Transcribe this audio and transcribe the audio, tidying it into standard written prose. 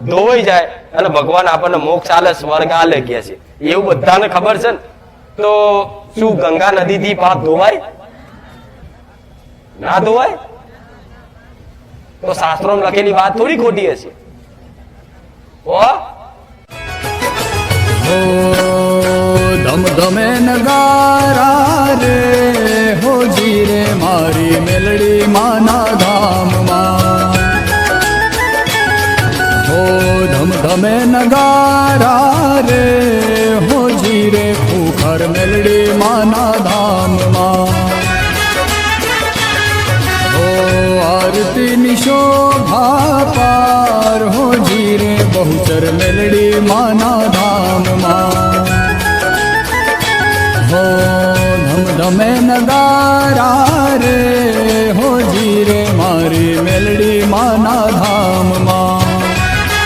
ધોવાઈ જાય અને ભગવાન આપણને મોક્ષ આલે સ્વર્ગ આલે કે છે એવું બધાને ખબર છે ને તો શું ગંગા નદી થી પાપ ધોવાય ના ધોવાય તો શાસ્ત્રોમાં લખેલી વાત થોડી ખોટી હશે ધમ ધમે નગારા રે હોજી રે મારી મેલડી માના ધામમાં હો ધમ ધમે નગારા રે હોજી રે ખુખર મેલડી માના ધામમાં હો આરતીની શોભા પાર હોજી રે બહુચર મેલડી માના ધામ